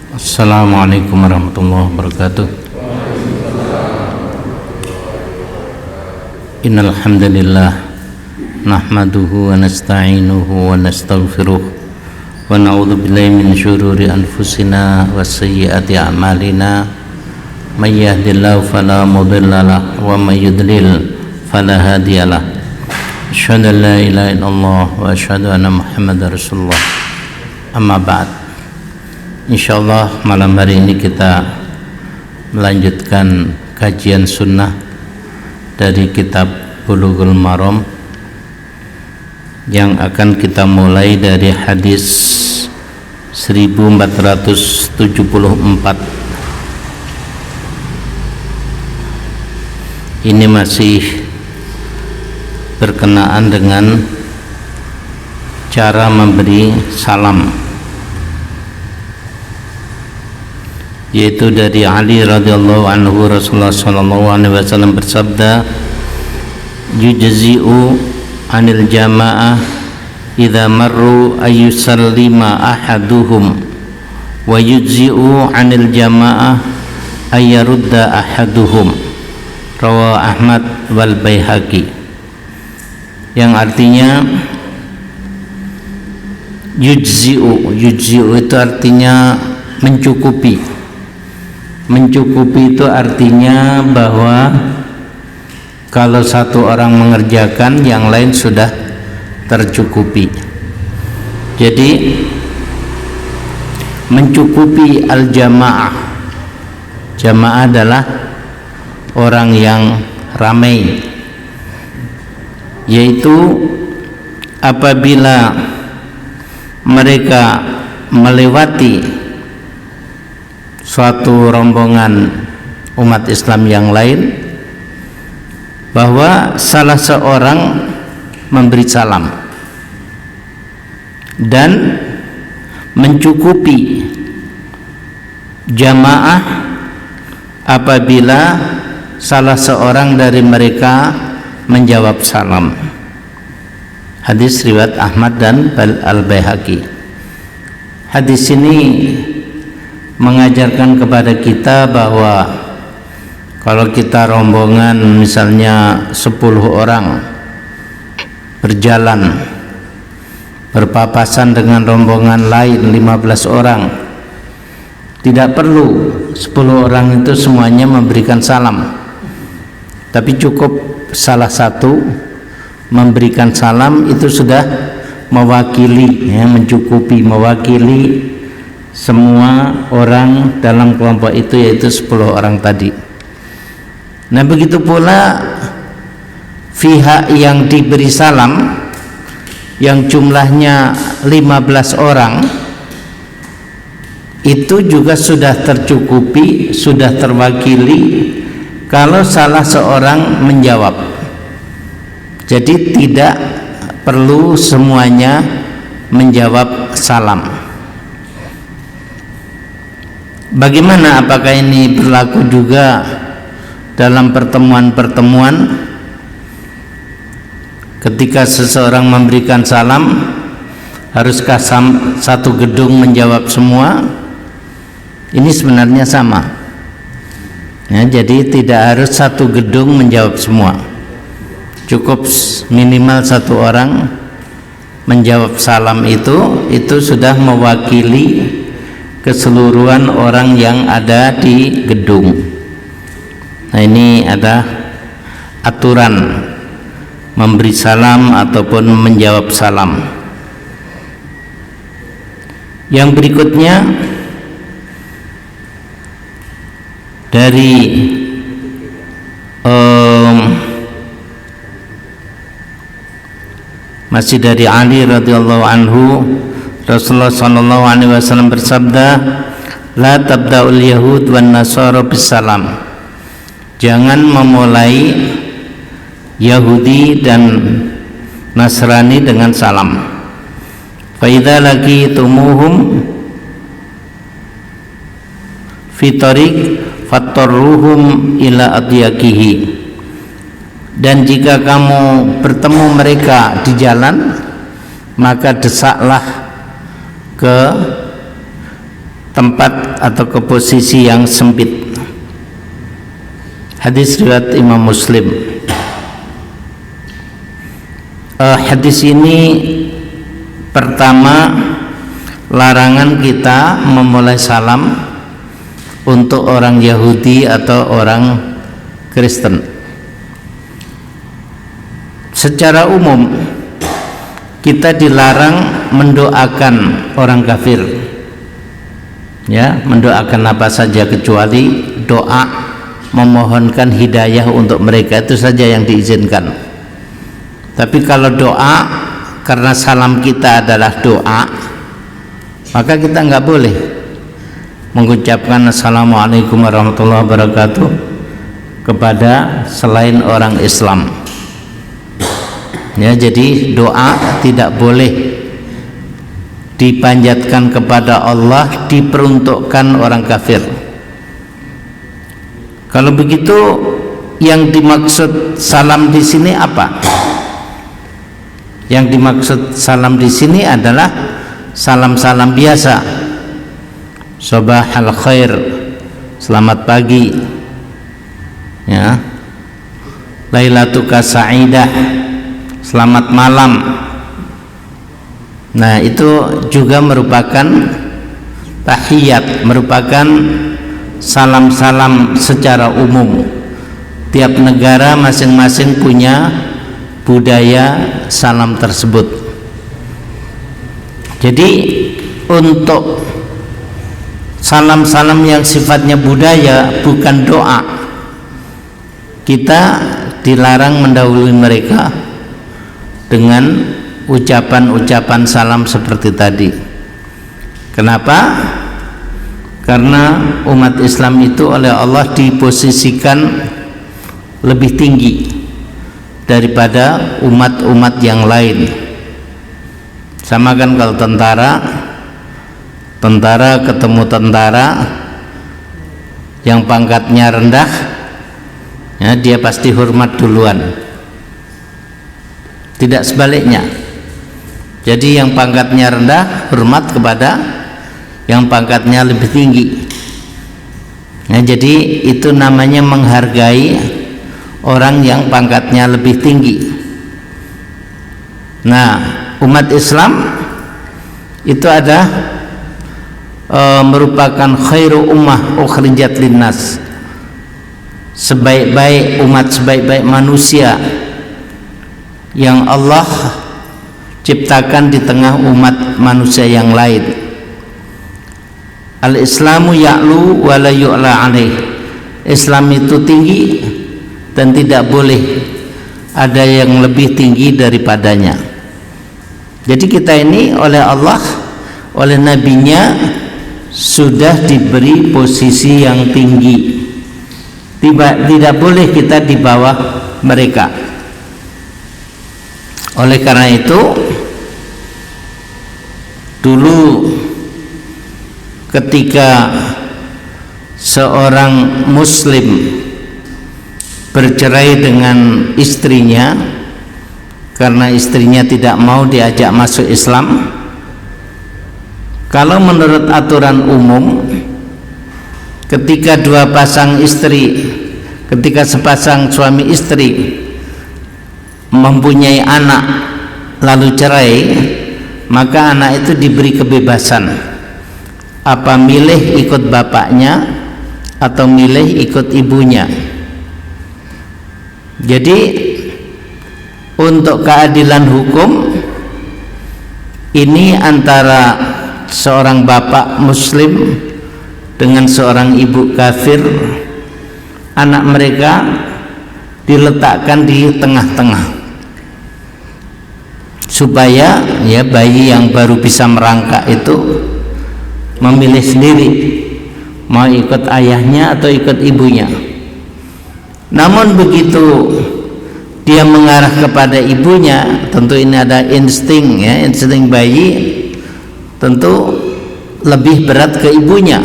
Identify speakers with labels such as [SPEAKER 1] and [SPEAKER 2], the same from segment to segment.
[SPEAKER 1] Assalamualaikum warahmatullahi wabarakatuh. Innal hamdalillah nahmaduhu wa nasta'inuhu wa nastaghfiruh wa na'udzu billahi min syururi anfusina wa sayyiati a'malina may yahdihillahu fala mudilla lahu wa may yudlil fala hadiyalah. Asyhadu an la ilaha illallah wa asyhadu anna Muhammadar Rasulullah. Amma ba'd. Insyaallah malam hari ini kita melanjutkan kajian sunnah dari kitab Bulughul Maram yang akan kita mulai dari hadis 1474. Ini masih berkenaan dengan cara memberi salam, yaitu dari Ali radhiyallahu anhu, Rasulullah sallallahu alaihi wasallam bersabda, yujzi'u anil jamaah idza marru ayyusallima ahaduhum wa yujzi'u anil jamaah ayyarudda ahaduhum, rawahu Ahmad wal Baihaqi. Yang artinya yujzi'u itu artinya mencukupi. Mencukupi itu artinya bahwa kalau satu orang mengerjakan, yang lain sudah tercukupi. Jadi mencukupi al-jamaah. Jamaah adalah orang yang ramai, yaitu apabila mereka melewati suatu rombongan umat Islam yang lain, bahwa salah seorang memberi salam dan mencukupi jamaah apabila salah seorang dari mereka menjawab salam. Hadis riwayat Ahmad dan Al-Baihaqi. Hadis ini mengajarkan kepada kita bahwa kalau kita rombongan misalnya 10 orang berjalan berpapasan dengan rombongan lain 15 orang, tidak perlu 10 orang itu semuanya memberikan salam, tapi cukup salah satu memberikan salam, itu sudah mewakili, mencukupi, mewakili semua orang dalam kelompok itu, yaitu 10 orang tadi. Nah, begitu pula pihak yang diberi salam yang jumlahnya 15 orang itu juga sudah tercukupi, sudah terwakili kalau salah seorang menjawab. Jadi tidak perlu semuanya menjawab salam. Bagaimana, apakah ini berlaku juga dalam pertemuan-pertemuan? Ketika seseorang memberikan salam, haruskah satu gedung menjawab semua? Ini sebenarnya sama ya, jadi tidak harus satu gedung menjawab semua, cukup minimal satu orang menjawab salam, itu sudah mewakili keseluruhan orang yang ada di gedung. Nah, ini ada aturan memberi salam ataupun menjawab salam. Yang berikutnya dari masih dari Ali radhiyallahu anhu, Rasulullah sallallahu alaihi wasallam bersabda, la tabda'ul yahud wan nasara bisalam. Jangan memulai Yahudi dan Nasrani dengan salam. Fa idza laqitumuhum fi tariq fattarruhum ila adyaqihi. Dan jika kamu bertemu mereka di jalan, maka desaklah ke tempat atau ke posisi yang sempit. Hadis riwayat Imam Muslim. Hadis ini pertama, larangan kita memulai salam untuk orang Yahudi atau orang Kristen. Secara umum kita dilarang mendoakan orang kafir, ya, mendoakan apa saja kecuali doa memohonkan hidayah untuk mereka, itu saja yang diizinkan. Tapi kalau doa, karena salam kita adalah doa, maka kita nggak boleh mengucapkan assalamualaikum warahmatullahi wabarakatuh kepada selain orang Islam. Ya, jadi doa tidak boleh dipanjatkan kepada Allah, diperuntukkan orang kafir. Kalau begitu, yang dimaksud salam di sini apa? Yang dimaksud salam di sini adalah salam-salam biasa. Sabahal khair, selamat pagi, ya. Lailatuka sa'idah, selamat malam. Nah, itu juga merupakan tahiyat, merupakan salam-salam secara umum. Tiap negara masing-masing punya budaya salam tersebut. Jadi untuk salam-salam yang sifatnya budaya, bukan doa, kita dilarang mendahului mereka dengan ucapan-ucapan salam seperti tadi. Kenapa? Karena umat Islam itu oleh Allah diposisikan lebih tinggi daripada umat-umat yang lain. Sama kan kalau tentara ketemu tentara yang pangkatnya rendah, ya, dia pasti hormat duluan. Tidak sebaliknya. Jadi yang pangkatnya rendah hormat kepada yang pangkatnya lebih tinggi. Nah, jadi itu namanya menghargai orang yang pangkatnya lebih tinggi. Nah, umat Islam itu ada merupakan khairu ummah ukhrijat linnas, sebaik-baik umat, sebaik-baik manusia yang Allah ciptakan di tengah umat manusia yang lain. Al-Islamu ya'lu wa la yu'la alaih. Islam itu tinggi dan tidak boleh ada yang lebih tinggi daripadanya. Jadi kita ini oleh Allah, oleh nabinya sudah diberi posisi yang tinggi. Tidak boleh kita di bawah mereka. Oleh karena itu, dulu ketika seorang muslim bercerai dengan istrinya karena istrinya tidak mau diajak masuk Islam, kalau menurut aturan umum, ketika dua pasang istri, ketika sepasang suami istri mempunyai anak lalu cerai, maka anak itu diberi kebebasan apa milih ikut bapaknya atau milih ikut ibunya. Jadi untuk keadilan hukum ini antara seorang bapak muslim dengan seorang ibu kafir, anak mereka diletakkan di tengah-tengah supaya ya bayi yang baru bisa merangkak itu memilih sendiri mau ikut ayahnya atau ikut ibunya. Namun begitu dia mengarah kepada ibunya, tentu ini ada insting, ya, insting bayi tentu lebih berat ke ibunya.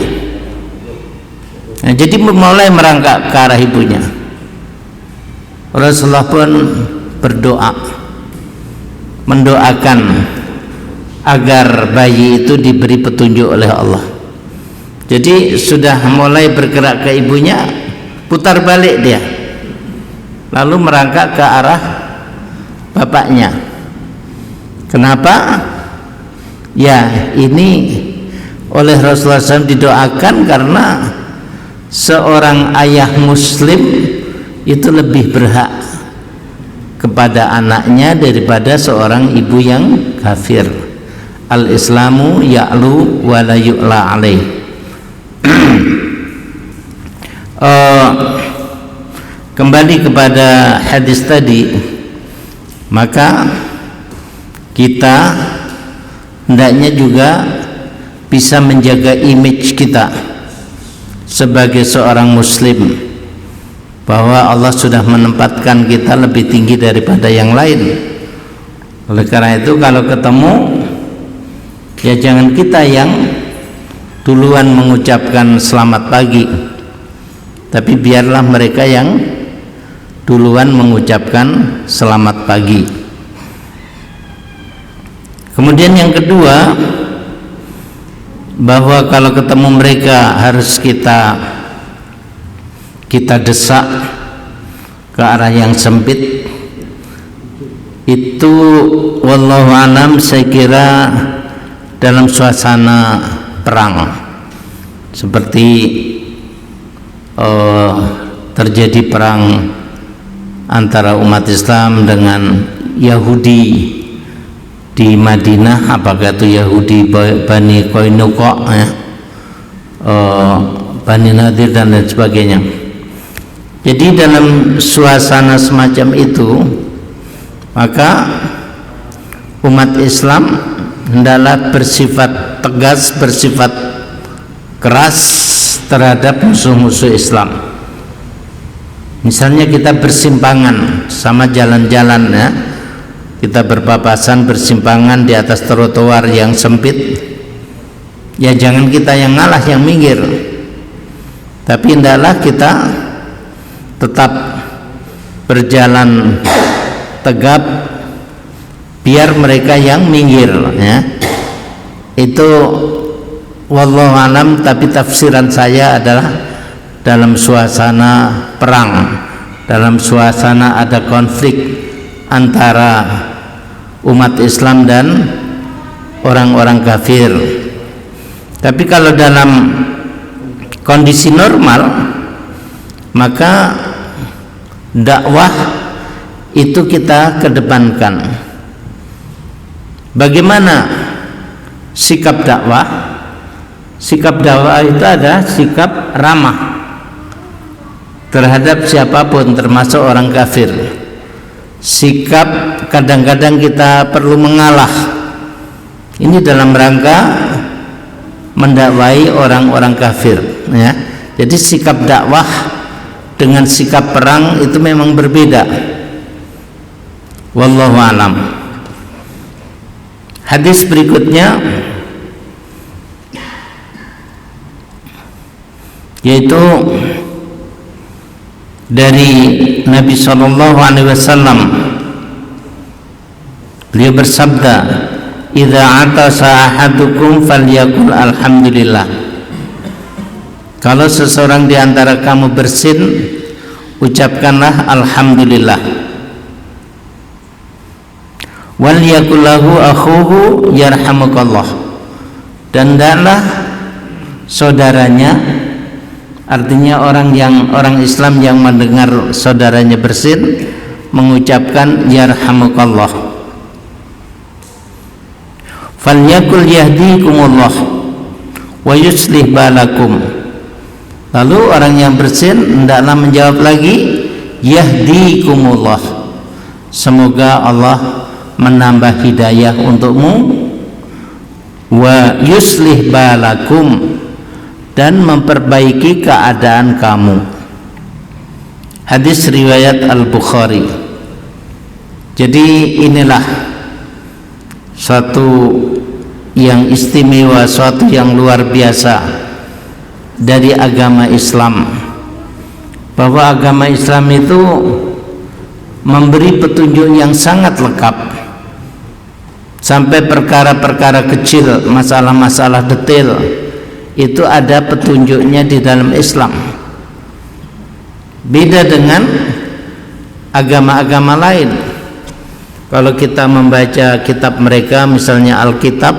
[SPEAKER 1] Nah, jadi mulai merangkak ke arah ibunya. Rasulullah pun berdoa, mendoakan agar bayi itu diberi petunjuk oleh Allah. Jadi sudah mulai bergerak ke ibunya, putar balik dia, lalu merangkak ke arah bapaknya. Kenapa? Ya, ini oleh Rasulullah SAW didoakan karena seorang ayah muslim itu lebih berhak kepada anaknya daripada seorang ibu yang kafir. Al-Islamu ya'lu wa la yu'la alaih. Kembali kepada hadis tadi, maka kita hendaknya juga bisa menjaga image kita sebagai seorang muslim, bahwa Allah sudah menempatkan kita lebih tinggi daripada yang lain. Oleh karena itu kalau ketemu, ya jangan kita yang duluan mengucapkan selamat pagi, tapi biarlah mereka yang duluan mengucapkan selamat pagi. Kemudian yang kedua, bahwa kalau ketemu mereka harus kita desak ke arah yang sempit. Itu wallahu alam, saya kira dalam suasana perang seperti terjadi perang antara umat Islam dengan Yahudi di Madinah, apakah itu Yahudi Bani Qainuqa, Bani Nadir dan lain sebagainya. Jadi dalam suasana semacam itu, maka umat Islam hendaklah bersifat tegas, bersifat keras terhadap musuh-musuh Islam. Misalnya kita bersimpangan sama jalan-jalan, ya, kita berpapasan bersimpangan di atas trotoar yang sempit, ya jangan kita yang ngalah, yang minggir, tapi hendaklah kita tetap berjalan tegap biar mereka yang minggir, ya. Itu wallahu alam, tapi tafsiran saya adalah dalam suasana perang, dalam suasana ada konflik antara umat Islam dan orang-orang kafir. Tapi kalau dalam kondisi normal, maka dakwah itu kita kedepankan. Bagaimana sikap dakwah? Sikap dakwah itu ada sikap ramah terhadap siapapun, termasuk orang kafir. Sikap kadang-kadang kita perlu mengalah, ini dalam rangka mendakwai orang-orang kafir, ya. Jadi sikap dakwah dengan sikap perang itu memang berbeda. Wallahu alam. Hadis berikutnya yaitu dari Nabi SAW. Beliau bersabda, "Idza atasa ahadukum falyaqul alhamdulillah." Kalau seseorang di antara kamu bersin, ucapkanlah alhamdulillah. Wal yaqul lahu akhuhu yarhamukallah. Dan hendaklah saudaranya, artinya orang Islam yang mendengar saudaranya bersin, mengucapkan yarhamukallah. Falyakul yahdikumullah wa yuslih balakum. Lalu orang yang bersin hendaklah menjawab lagi, yahdikumullah, semoga Allah menambah hidayah untukmu, wa yuslih balakum, dan memperbaiki keadaan kamu. Hadis riwayat Al-Bukhari. Jadi inilah suatu yang istimewa, suatu yang luar biasa dari agama Islam, bahwa agama Islam itu memberi petunjuk yang sangat lengkap, sampai perkara-perkara kecil, masalah-masalah detail itu ada petunjuknya di dalam Islam. Beda dengan agama-agama lain. Kalau kita membaca kitab mereka, misalnya Alkitab,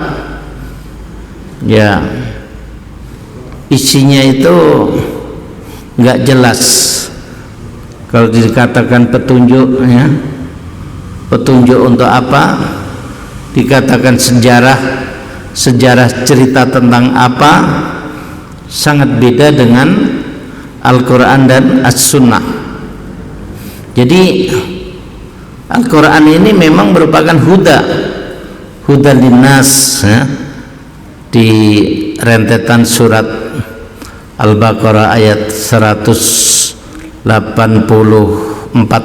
[SPEAKER 1] ya isinya itu nggak jelas. Kalau dikatakan petunjuk, ya, petunjuk untuk apa? Dikatakan sejarah cerita tentang apa, sangat beda dengan Al-Quran dan As-Sunnah. Jadi Al-Quran ini memang merupakan huda linnas, ya. Di rentetan surat Al-Baqarah ayat 184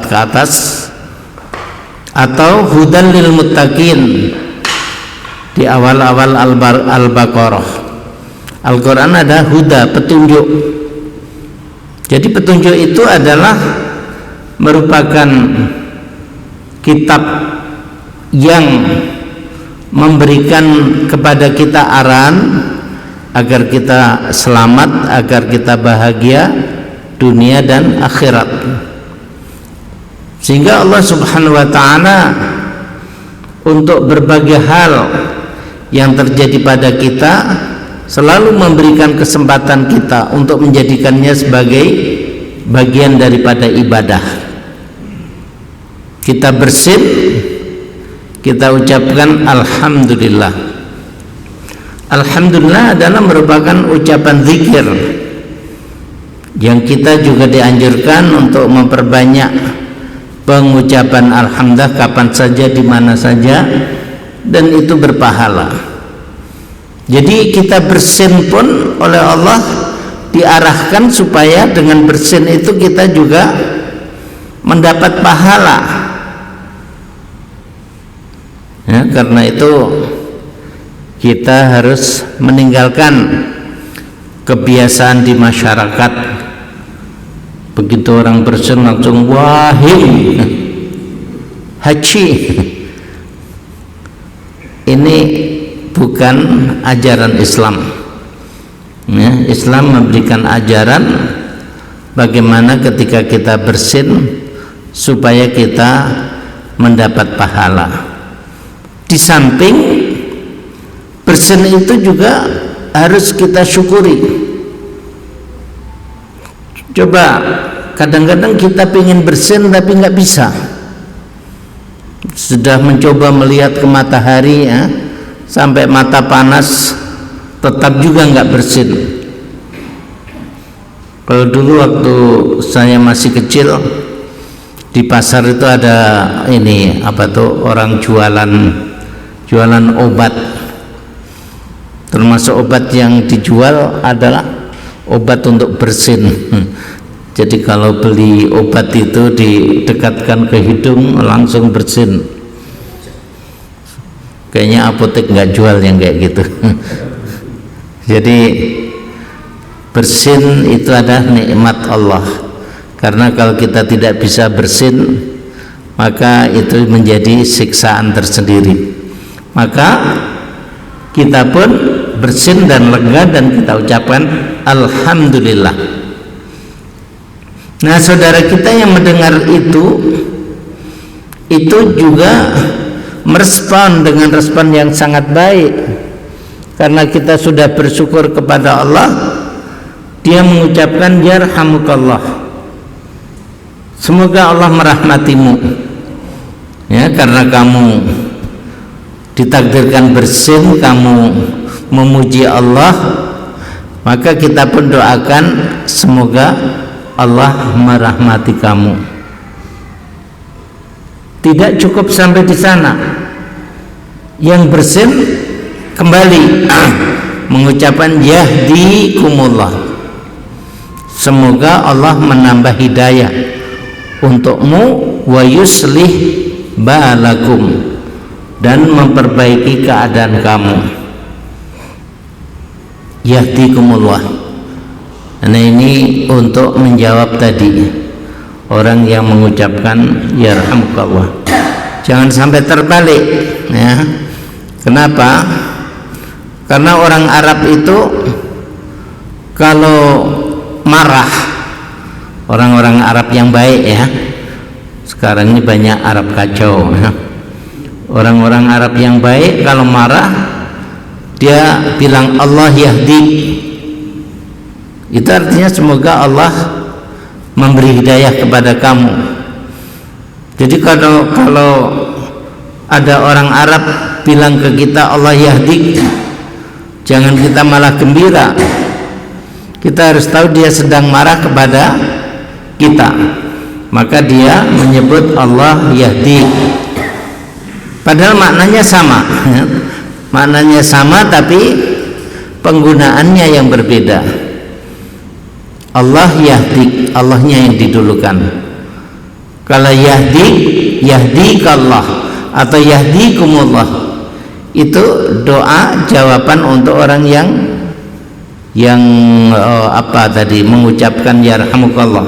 [SPEAKER 1] ke atas, atau hudan lil muttaqin di awal-awal Al-Baqarah. Al-Quran ada huda, petunjuk. Jadi petunjuk itu adalah merupakan kitab yang memberikan kepada kita arahan agar kita selamat, agar kita bahagia dunia dan akhirat. Sehingga Allah Subhanahu wa ta'ala untuk berbagai hal yang terjadi pada kita selalu memberikan kesempatan kita untuk menjadikannya sebagai bagian daripada ibadah. Kita bersin, kita ucapkan alhamdulillah. Alhamdulillah adalah merupakan ucapan zikir yang kita juga dianjurkan untuk memperbanyak pengucapan alhamdulillah kapan saja, di mana saja, dan itu berpahala. Jadi kita bersin pun oleh Allah diarahkan supaya dengan bersin itu kita juga mendapat pahala. Ya, karena itu kita harus meninggalkan kebiasaan di masyarakat. Begitu orang bersin langsung wahim haji. Ini bukan ajaran Islam, ya. Islam memberikan ajaran bagaimana ketika kita bersin supaya kita mendapat pahala. Di samping bersin itu juga harus kita syukuri. Coba kadang-kadang kita pengen bersin tapi nggak bisa. Sudah mencoba melihat ke matahari, ya, sampai mata panas, tetap juga nggak bersin. Kalau dulu waktu saya masih kecil, di pasar itu ada ini apa tuh, orang jualan obat. Termasuk obat yang dijual adalah obat untuk bersin. Jadi kalau beli obat itu didekatkan ke hidung langsung bersin. Kayaknya apotek nggak jual yang kayak gitu. Jadi bersin itu adalah nikmat Allah. Karena kalau kita tidak bisa bersin, maka itu menjadi siksaan tersendiri. Maka kita pun bersin dan lega dan kita ucapkan alhamdulillah. Nah, saudara kita yang mendengar itu juga merespon dengan respon yang sangat baik. Karena kita sudah bersyukur kepada Allah, dia mengucapkan yarhamukallah, semoga Allah merahmatimu, ya, karena kamu ditakdirkan bersin, kamu memuji Allah, maka kita pun doakan semoga Allah merahmati kamu. Tidak cukup sampai di sana. Yang bersin kembali mengucapkan yahdikumullah, semoga Allah menambah hidayah untukmu, wa yuslih balakum, dan memperbaiki keadaan kamu. Yahdikumullah. Nah, ini untuk menjawab tadi orang yang mengucapkan yarhamukallah. Jangan sampai terbalik, ya. Kenapa? Karena orang Arab itu kalau marah, orang-orang Arab yang baik ya, sekarang ini banyak Arab kacau ya. Orang-orang Arab yang baik kalau marah dia bilang Allah yahdi, itu artinya semoga Allah memberi hidayah kepada kamu. Jadi kalau ada orang Arab bilang ke kita Allah yahdi, jangan kita malah gembira. Kita harus tahu dia sedang marah kepada kita, maka dia menyebut Allah yahdi. Padahal maknanya sama, maknanya sama tapi penggunaannya yang berbeda. Allah yahdi, Allahnya yang didulukan. Kalau yahdikallah atau yahdikumullah, itu doa jawaban untuk orang yang mengucapkan yarhamukallah.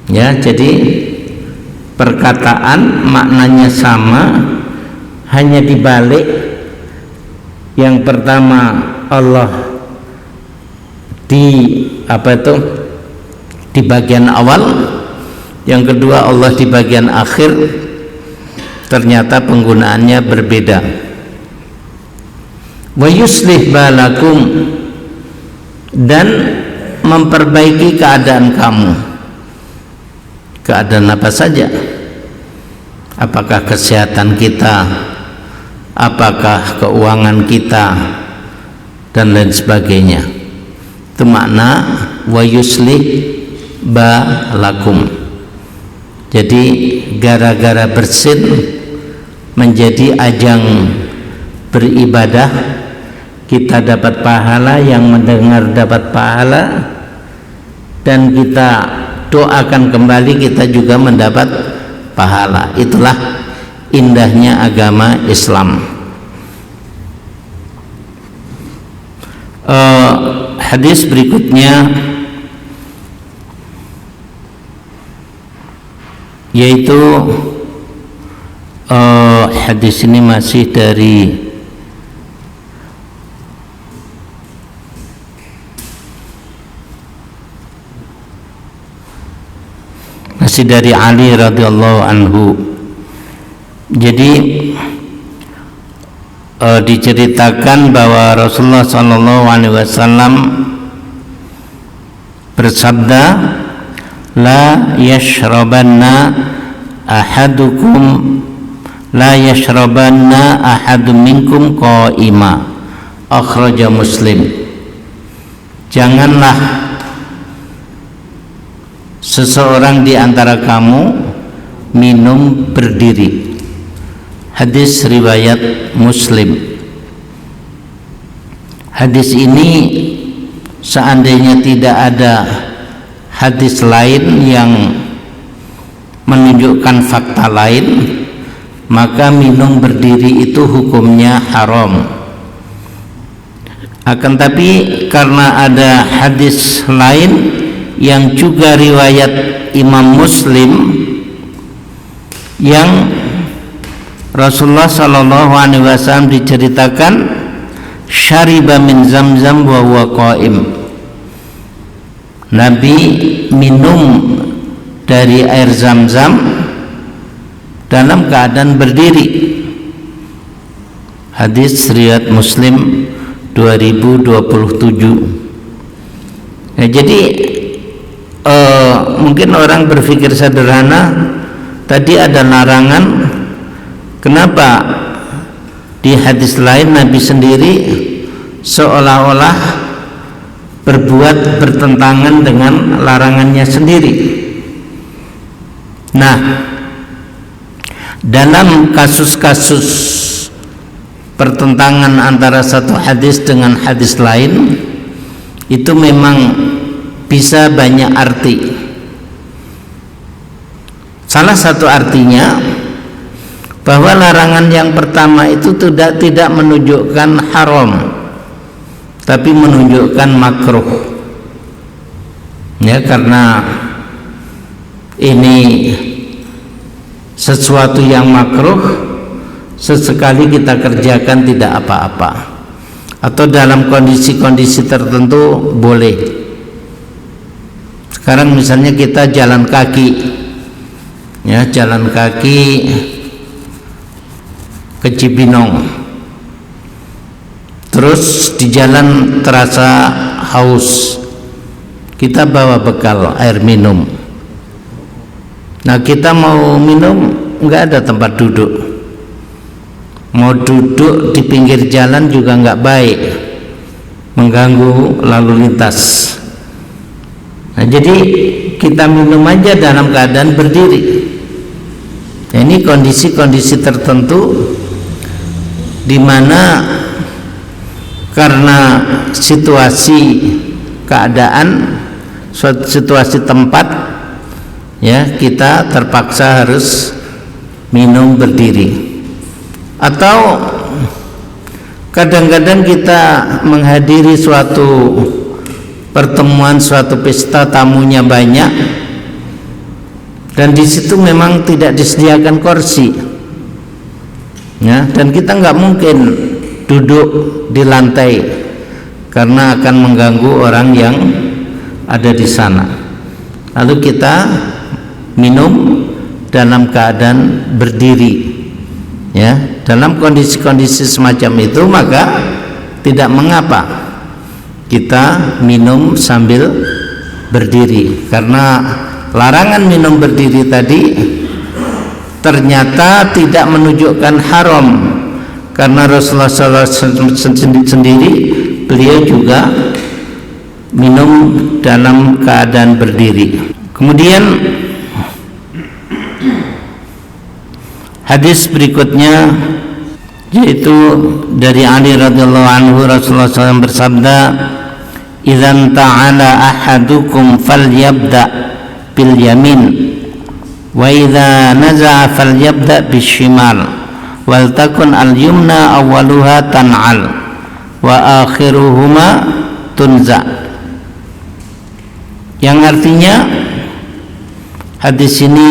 [SPEAKER 1] Ya, jadi perkataan maknanya sama, hanya dibalik. Yang pertama Allah di bagian awal, yang kedua Allah di bagian akhir. Ternyata penggunaannya berbeda. Wa yuslih balakum, dan memperbaiki keadaan kamu. Keadaan apa saja? Apakah kesehatan kita, apakah keuangan kita, dan lain sebagainya. Itu makna wa yuslih balakum. Jadi gara-gara bersin menjadi ajang beribadah, kita dapat pahala, yang mendengar dapat pahala, dan kita doakan kembali, kita juga mendapat pahala. Itulah indahnya agama Islam. Hadis berikutnya yaitu hadis ini masih dari Ali radhiyallahu anhu. Jadi diceritakan bahwa Rasulullah sallallahu alaihi wasallam bersabda, la yashrabanna ahadum minkum qaima, akhraja Muslim. Janganlah seseorang di antara kamu minum berdiri. Hadis riwayat Muslim. Hadis ini seandainya tidak ada hadis lain yang menunjukkan fakta lain, maka minum berdiri itu hukumnya haram. Akan tapi karena ada hadis lain yang juga riwayat Imam Muslim, yang Rasulullah sallallahu alaihi wasallam diceritakan syariba min zamzam wa huwa qaim. Nabi minum dari air Zam-Zam dalam keadaan berdiri. Hadis riwayat Muslim 2027. Jadi mungkin orang berpikir sederhana, tadi ada larangan, kenapa di hadis lain Nabi sendiri seolah-olah berbuat bertentangan dengan larangannya sendiri? Nah, dalam kasus-kasus pertentangan antara satu hadis dengan hadis lain, itu memang bisa banyak arti. Salah satu artinya bahwa larangan yang pertama itu tidak menunjukkan haram, tapi menunjukkan makruh. Ya, karena ini sesuatu yang makruh, sesekali kita kerjakan tidak apa-apa. atau dalam kondisi-kondisi tertentu boleh. Sekarang misalnya kita jalan kaki, ya, jalan kaki ke Cibinong, terus di jalan terasa haus, kita bawa bekal air minum. Nah, kita mau minum, nggak ada tempat duduk, mau duduk di pinggir jalan juga nggak baik, mengganggu lalu lintas. Nah, jadi kita minum aja dalam keadaan berdiri. Nah, ini kondisi-kondisi tertentu di mana karena situasi keadaan, situasi tempat, ya, kita terpaksa harus minum berdiri. Atau kadang-kadang kita menghadiri suatu pertemuan, suatu pesta, tamunya banyak, dan di situ memang tidak disediakan kursi, ya, dan kita nggak mungkin duduk di lantai karena akan mengganggu orang yang ada di sana. Lalu kita minum dalam keadaan berdiri, ya. Dalam kondisi-kondisi semacam itu maka tidak mengapa kita minum sambil berdiri, karena larangan minum berdiri tadi ternyata tidak menunjukkan haram, karena Rasulullah SAW sendiri beliau juga minum dalam keadaan berdiri. Kemudian hadis berikutnya yaitu dari Ali radhiyallahu anhu, Rasulullah SAW bersabda, "Idzan ta'ala ahadukum falyabda bil yamin wa idza naza'a falyabda bishimal wal takun al yumna awwaluha tan'al wa akhiruhuma tunza." Yang artinya hadis ini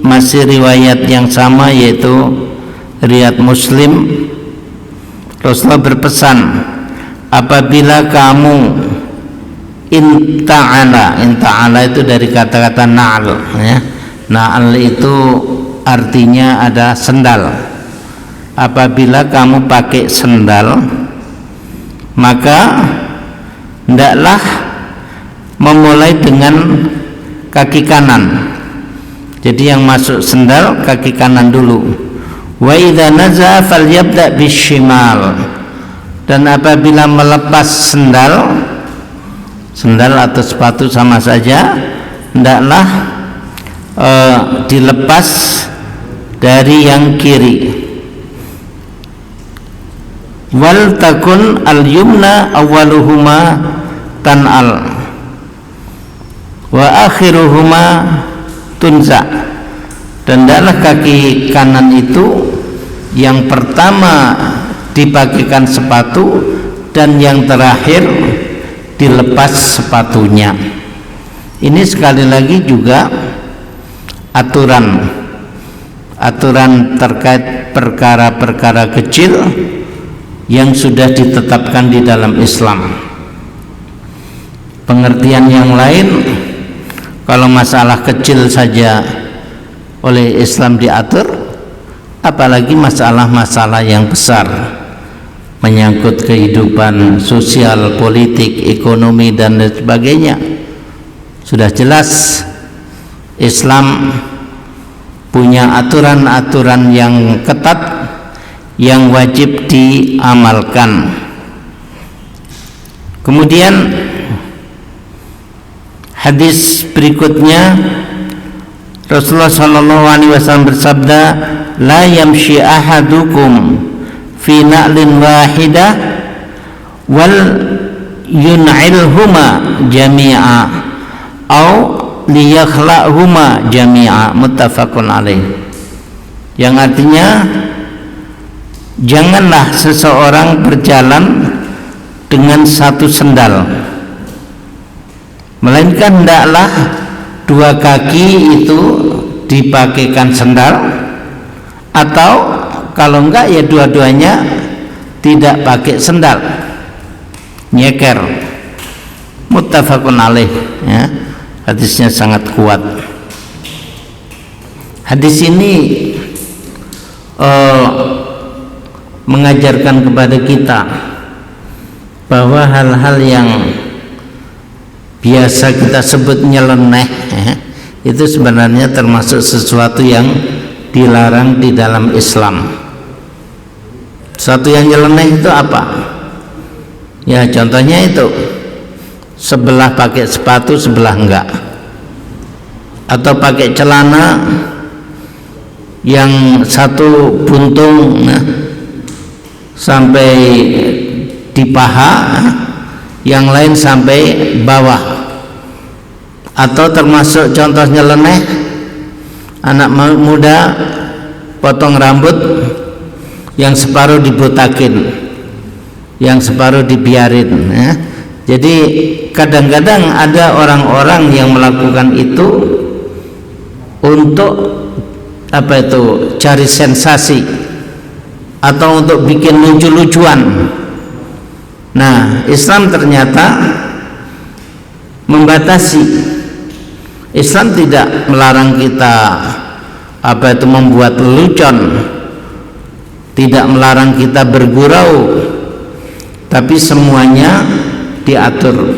[SPEAKER 1] masih riwayat yang sama, yaitu riwayat Muslim. Rasulullah berpesan, apabila kamu inta'ala itu dari kata-kata na'al, ya. Na'al itu artinya ada sendal. Apabila kamu pakai sendal, maka hendaklah memulai dengan kaki kanan. Jadi yang masuk sendal kaki kanan dulu. Wa idza naza falyabda bishimal. Dan apabila melepas sendal atau sepatu sama saja, hendaklah dilepas dari yang kiri. Wal takun al yumna awwaluhuma tan'al wa akhiruhuma tunza. Dan hendaklah kaki kanan itu yang pertama dipakaikan sepatu dan yang terakhir dilepas sepatunya. Ini sekali lagi juga aturan terkait perkara-perkara kecil yang sudah ditetapkan di dalam Islam. Pengertian yang lain, kalau masalah kecil saja oleh Islam diatur, apalagi masalah-masalah yang besar menyangkut kehidupan sosial, politik, ekonomi dan lain sebagainya. Sudah jelas Islam punya aturan-aturan yang ketat yang wajib diamalkan. Kemudian hadis berikutnya, Rasulullah SAW bersabda, la yamshi ahadukum fi na'lin wahidah wal yun'ilhuma jami'a au liyakhla'huma jami'a, muttafaqun alaih. Yang artinya, janganlah seseorang berjalan dengan satu sendal, melainkan hendaklah dua kaki itu dipakaikan sendal, atau kalau enggak ya dua-duanya tidak pakai sendal, nyeker. Muttafaqun alaih, ya. Hadisnya sangat kuat. Hadis ini mengajarkan kepada kita bahwa hal-hal yang biasa kita sebut nyeleneh, ya, itu sebenarnya termasuk sesuatu yang dilarang di dalam Islam. Sesuatu yang nyeleneh itu apa? Ya, contohnya itu sebelah pakai sepatu, sebelah enggak, atau pakai celana yang satu buntung, nah, sampai di paha, yang lain sampai bawah. Atau termasuk contoh nyeleneh, anak muda potong rambut yang separuh dibotakin, yang separuh dibiarin, ya. Jadi kadang-kadang ada orang-orang yang melakukan itu untuk apa itu, cari sensasi atau untuk bikin lucu-lucuan. Nah, Islam ternyata membatasi. Islam tidak melarang kita apa itu membuat lelucon, tidak melarang kita bergurau, tapi semuanya diatur.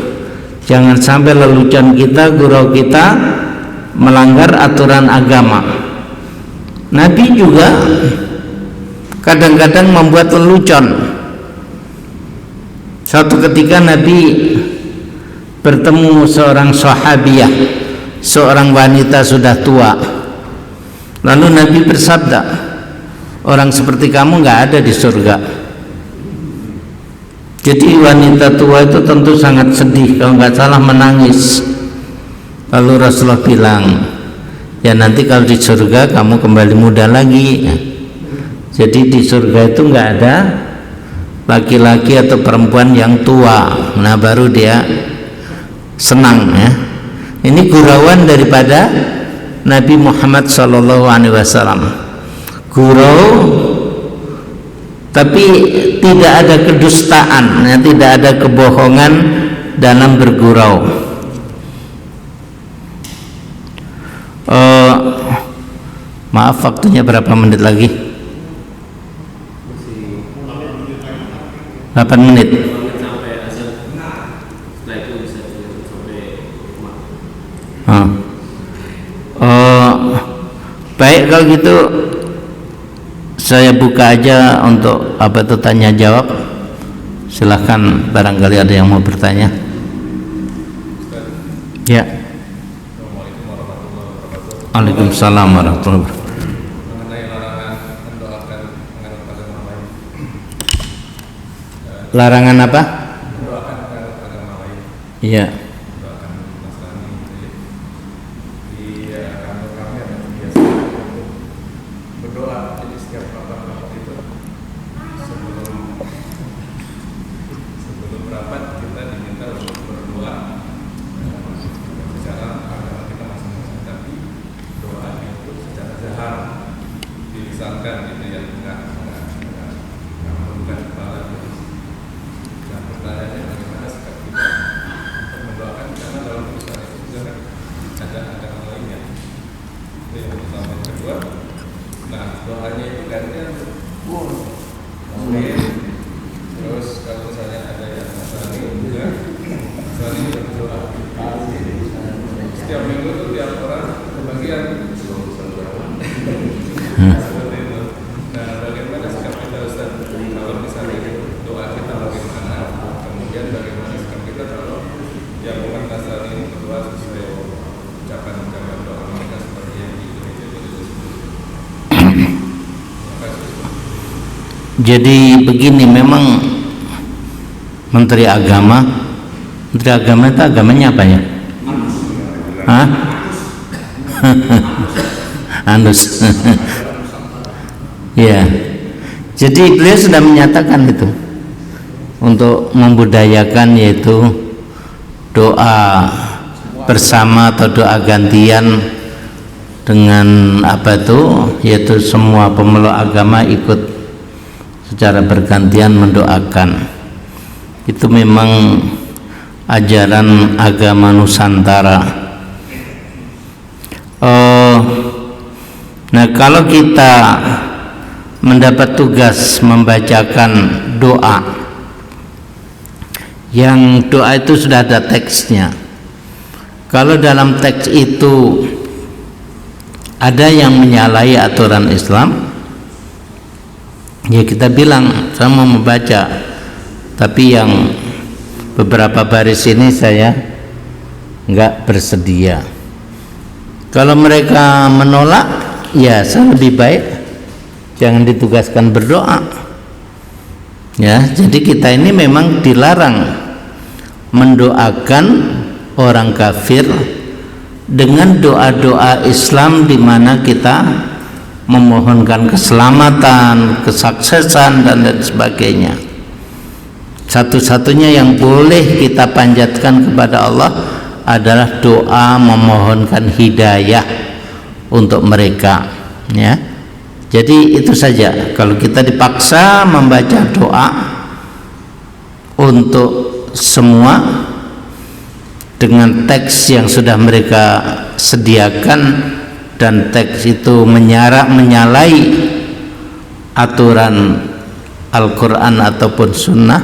[SPEAKER 1] Jangan sampai lelucon kita, gurau kita melanggar aturan agama. Nabi juga kadang-kadang membuat lelucon. Suatu ketika Nabi bertemu seorang sahabiyah, seorang wanita sudah tua. Lalu Nabi bersabda, orang seperti kamu nggak ada di surga. Jadi wanita tua itu tentu sangat sedih, kalau nggak salah menangis. Lalu Rasulullah bilang, ya nanti kalau di surga kamu kembali muda lagi. Jadi di surga itu nggak ada laki-laki atau perempuan yang tua. Nah, baru dia senang, ya. Ini gurauan daripada Nabi Muhammad SAW. Gurau, tapi tidak ada kedustaan, ya, tidak ada kebohongan dalam bergurau. Maaf, waktunya berapa menit lagi? 8 menit. Baik, kalau gitu saya buka aja untuk apa itu tanya jawab. Silahkan, barangkali ada yang mau bertanya. Ya. Waalaikumsalam warahmatullahi wabarakatuh. Larangan apa? Iya. Jadi begini, memang Menteri Agama itu agamanya apa ya? Hah? Anus. Ya. Jadi beliau sudah menyatakan itu untuk membudayakan, yaitu doa bersama atau doa gantian dengan apa itu, yaitu semua pemeluk agama ikut secara bergantian mendoakan. Itu memang ajaran agama Nusantara. Nah, kalau kita mendapat tugas membacakan doa, yang doa itu sudah ada teksnya. Kalau dalam teks itu ada yang menyalahi aturan Islam, ya kita bilang saya mau membaca, tapi yang beberapa baris ini saya nggak bersedia. Kalau mereka menolak, ya saya lebih baik jangan ditugaskan berdoa. Ya, jadi kita ini memang dilarang mendoakan orang kafir dengan doa-doa Islam di mana kita memohonkan keselamatan, kesuksesan dan lain sebagainya. Satu-satunya yang boleh kita panjatkan kepada Allah adalah doa memohonkan hidayah untuk mereka, ya. Jadi itu saja. Kalau kita dipaksa membaca doa untuk semua dengan teks yang sudah mereka sediakan dan teks itu menyalahi aturan Al-Quran ataupun Sunnah,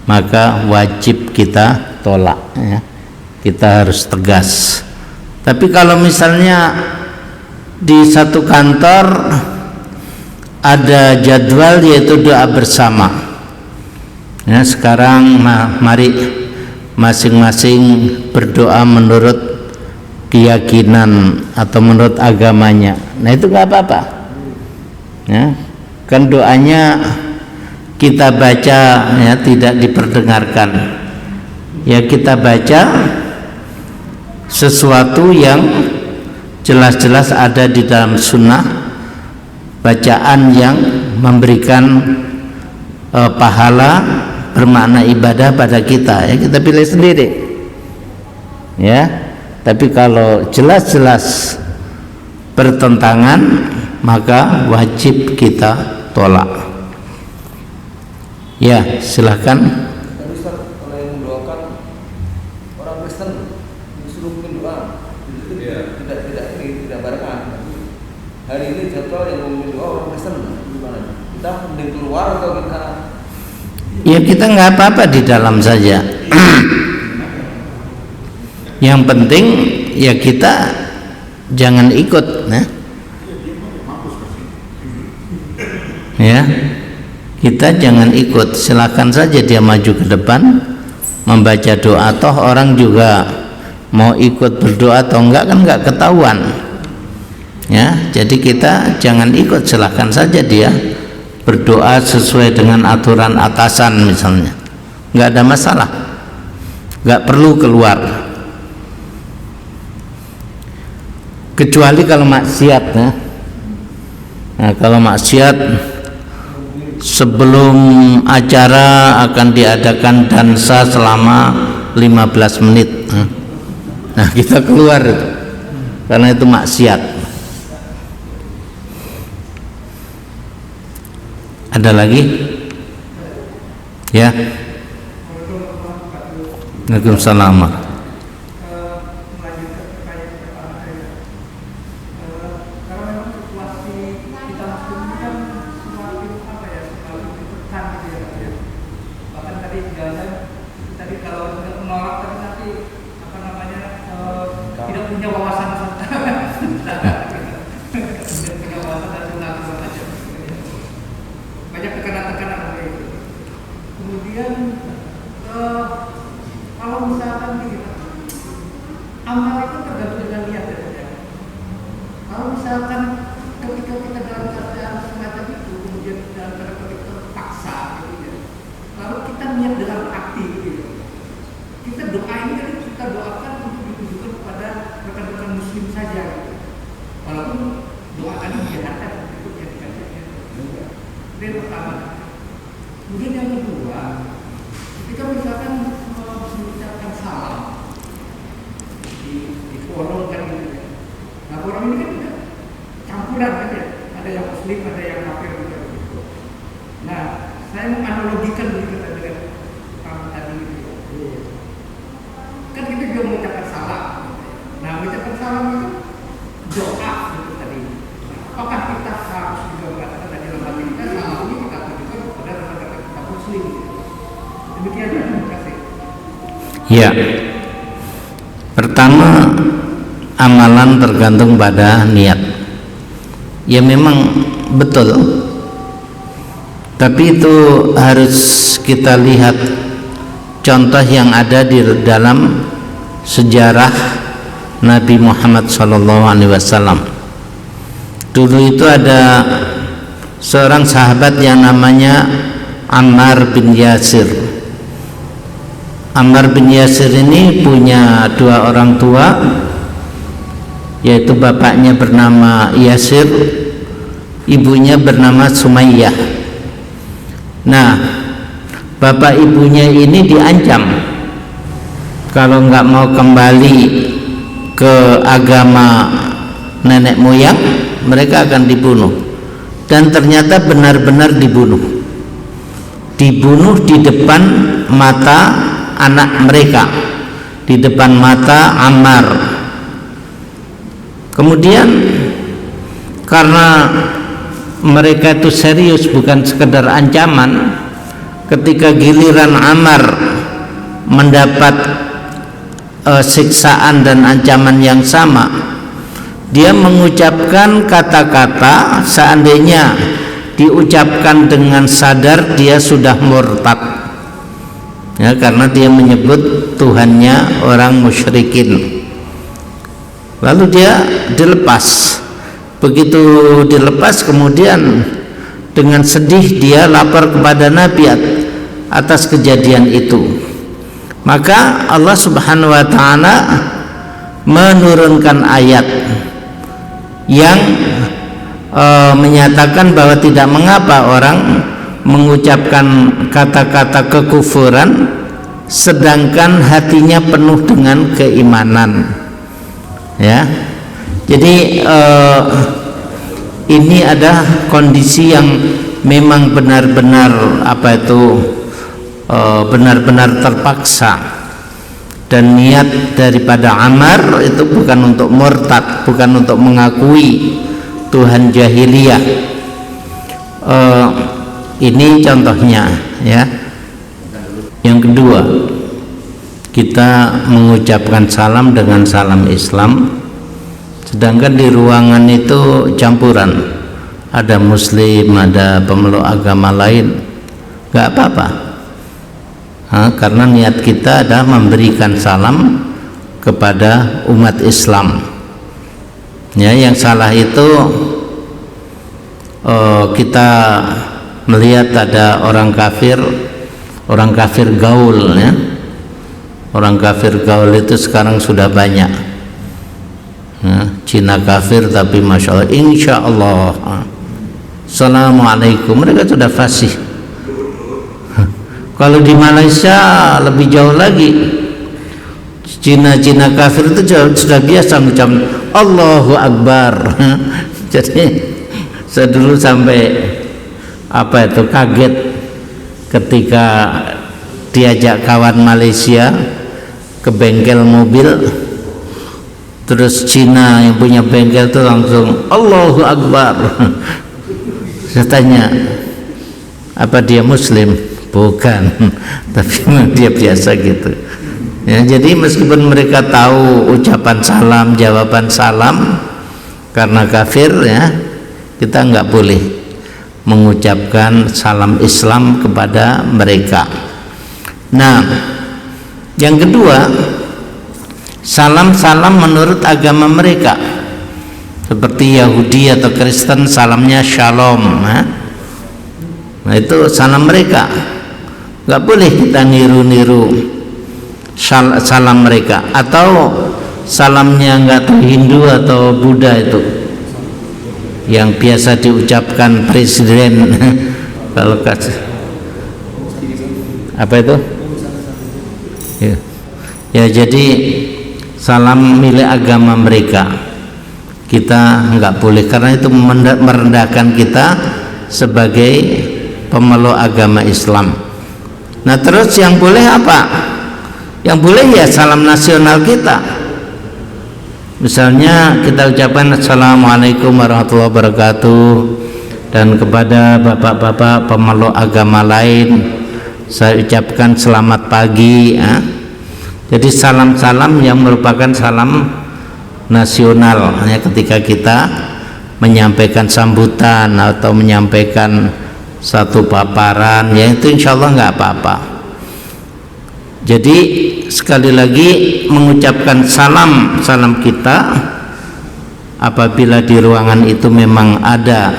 [SPEAKER 1] maka wajib kita tolak, ya. Kita harus tegas. Tapi kalau misalnya di satu kantor ada jadwal yaitu doa bersama, ya, sekarang mari masing-masing berdoa menurut keyakinan atau menurut agamanya. Nah, itu nggak apa-apa, ya. Kan doanya kita baca, ya, tidak diperdengarkan. Ya, kita baca sesuatu yang jelas-jelas ada di dalam sunnah, bacaan yang memberikan pahala, bermakna ibadah pada kita, ya, kita pilih sendiri, ya. Tapi kalau jelas-jelas bertentangan, maka wajib kita tolak. Ya, silahkan.
[SPEAKER 2] Kalau yang mendoakan orang Kristen disuruh berdoa, tidak barengan. Hari ini jadwal yang mau doa orang Kristen, gimana? Kita mending keluar atau kita?
[SPEAKER 1] Ya, kita nggak apa-apa di dalam saja. Yang penting ya kita jangan ikut, ya. Kita jangan ikut, silakan saja dia maju ke depan membaca doa, toh orang juga mau ikut berdoa atau enggak kan enggak ketahuan, ya. Jadi kita jangan ikut, silakan saja dia berdoa sesuai dengan aturan atasan misalnya, enggak ada masalah, enggak perlu keluar, kecuali kalau maksiat, ya. Nah, kalau maksiat sebelum acara akan diadakan dansa selama 15 menit. Nah, kita keluar itu, karena itu maksiat. Ada lagi? Ya. Waalaikumsalam.
[SPEAKER 3] Ada yang muslim, ada yang kafir gitu. Nah,
[SPEAKER 1] Ya, pertama amalan tergantung pada niat. Ya memang betul, tapi itu harus kita lihat contoh yang ada di dalam sejarah Nabi Muhammad SAW. Dulu itu ada seorang sahabat yang namanya Ammar bin Yasir. Ammar bin Yasir ini punya dua orang tua, yaitu bapaknya bernama Yasir, ibunya bernama Sumayyah. Nah, bapak ibunya ini diancam kalau nggak mau kembali ke agama nenek moyang, mereka akan dibunuh. Dan ternyata benar-benar dibunuh di depan mata anak mereka, di depan mata Ammar. Kemudian karena mereka itu serius, bukan sekedar ancaman, ketika giliran Ammar mendapat siksaan dan ancaman yang sama, dia mengucapkan kata-kata seandainya diucapkan dengan sadar dia sudah murtad, ya, karena dia menyebut Tuhannya orang musyrikin. Lalu dia dilepas. Begitu dilepas, kemudian dengan sedih dia lapor kepada Nabi atas kejadian itu. Maka Allah Subhanahu wa ta'ala menurunkan ayat yang menyatakan bahwa tidak mengapa orang mengucapkan kata-kata kekufuran sedangkan hatinya penuh dengan keimanan, ya. Jadi ini ada kondisi yang memang benar-benar benar-benar terpaksa, dan niat daripada Ammar itu bukan untuk murtad, bukan untuk mengakui Tuhan jahiliyah. Ini contohnya, ya. Yang kedua, kita mengucapkan salam dengan salam Islam, sedangkan di ruangan itu campuran, ada muslim, ada pemeluk agama lain, nggak apa-apa. Karena niat kita adalah memberikan salam kepada umat Islam. Ya, yang salah itu kita melihat ada orang kafir gaul, ya. Orang kafir gaul itu sekarang sudah banyak. Ya, Cina kafir tapi masya Allah, insya Allah, assalamualaikum, mereka sudah fasih. Kalau di Malaysia lebih jauh lagi, Cina kafir itu sudah biasa mengucap Allahu Akbar. Jadi saya dulu sampai kaget ketika diajak kawan Malaysia ke bengkel mobil, terus Cina yang punya bengkel itu langsung Allahu Akbar. Saya tanya, apa dia muslim? Bukan, tapi dia biasa gitu, ya. Jadi meskipun mereka tahu ucapan salam, jawaban salam, karena kafir, ya, kita nggak boleh mengucapkan salam Islam kepada mereka. Nah, yang kedua, salam-salam menurut agama mereka, seperti Yahudi atau Kristen salamnya shalom, ya. Nah, itu salam mereka. Nggak boleh kita niru-niru salam mereka, atau salamnya nggak tahu Hindu atau Buddha itu yang biasa diucapkan presiden. Kalau apa itu? Ya, jadi salam milik agama mereka kita nggak boleh, karena itu merendahkan kita sebagai pemeluk agama Islam. Nah, terus yang boleh apa? Yang boleh ya salam nasional kita. Misalnya kita ucapkan Assalamualaikum warahmatullahi wabarakatuh, dan kepada bapak-bapak pemeluk agama lain saya ucapkan selamat pagi, ya. Jadi salam-salam yang merupakan salam nasional, hanya ketika kita menyampaikan sambutan atau menyampaikan satu paparan, ya itu insya Allah nggak apa-apa. Jadi sekali lagi mengucapkan salam kita apabila di ruangan itu memang ada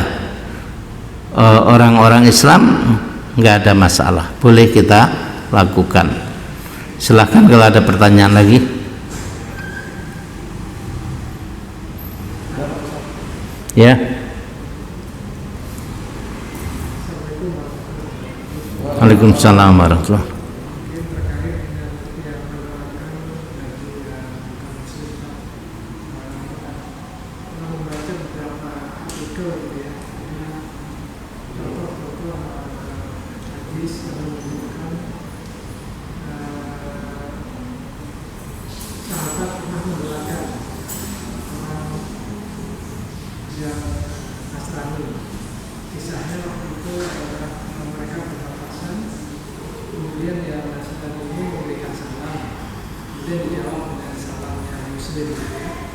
[SPEAKER 1] orang-orang Islam, nggak ada masalah, boleh kita lakukan. Silahkan kalau ada pertanyaan lagi. Ya. Waalaikumsalam warahmatullahi.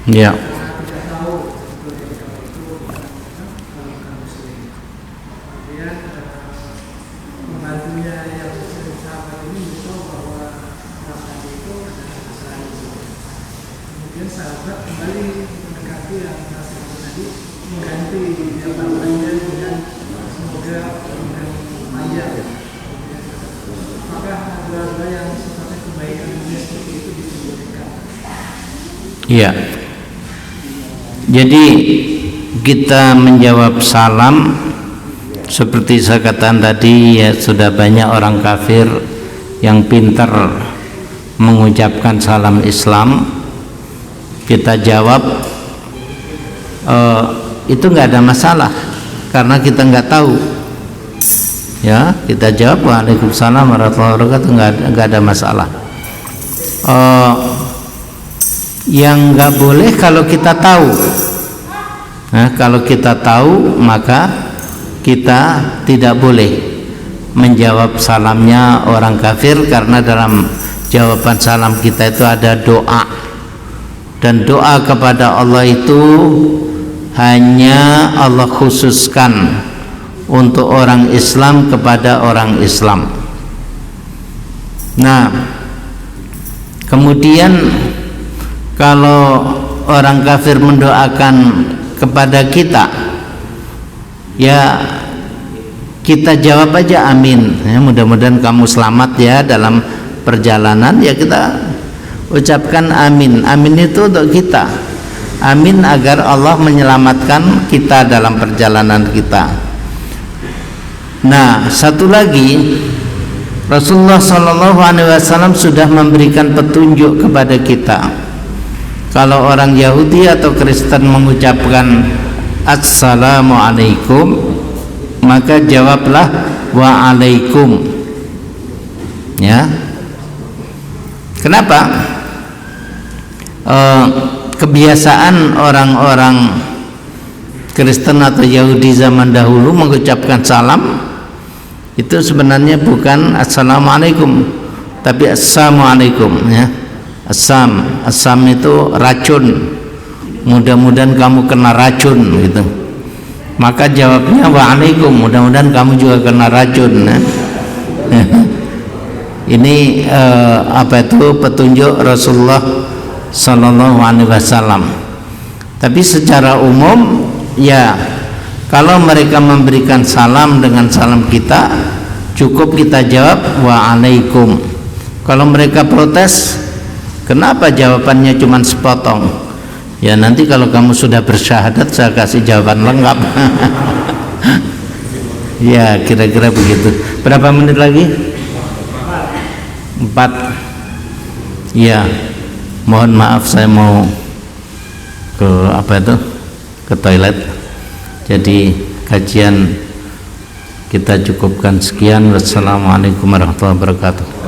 [SPEAKER 1] Ya. Ya. Jadi kita menjawab salam seperti saya katakan tadi, ya sudah banyak orang kafir yang pintar mengucapkan salam Islam. Kita jawab itu nggak ada masalah karena kita nggak tahu. Ya, kita jawab waalaikumsalam warahmatullahi wabarakatuh, nggak ada masalah. Yang nggak boleh kalau kita tahu. Nah, kalau kita tahu maka kita tidak boleh menjawab salamnya orang kafir, karena dalam jawaban salam kita itu ada doa, dan doa kepada Allah itu hanya Allah khususkan untuk orang Islam kepada orang Islam. Nah, kemudian kalau orang kafir mendoakan kepada kita, ya kita jawab aja amin, ya, mudah-mudahan kamu selamat ya dalam perjalanan, ya kita ucapkan amin. Amin itu untuk kita, amin agar Allah menyelamatkan kita dalam perjalanan kita. Nah, satu lagi, Rasulullah SAW sudah memberikan petunjuk kepada kita. Kalau orang Yahudi atau Kristen mengucapkan Assalamualaikum, maka jawablah Waalaikum. Ya. Kenapa? Kebiasaan orang-orang Kristen atau Yahudi zaman dahulu mengucapkan salam itu sebenarnya bukan Assalamualaikum, tapi Assalamualaikum, ya. Asam itu racun, mudah-mudahan kamu kena racun gitu. Maka jawabnya Waalaikum, mudah-mudahan kamu juga kena racun, ya. Ini apa itu petunjuk Rasulullah Sallallahu Alaihi Wasallam. Tapi secara umum, ya kalau mereka memberikan salam dengan salam kita, cukup kita jawab Waalaikum. Kalau mereka protes, kenapa jawabannya cuma sepotong? Ya nanti kalau kamu sudah bersyahadat saya kasih jawaban lengkap. Ya kira-kira begitu. Berapa menit lagi? 4. Ya, mohon maaf saya mau ke toilet. Jadi kajian kita cukupkan sekian. Wassalamualaikum warahmatullahi wabarakatuh.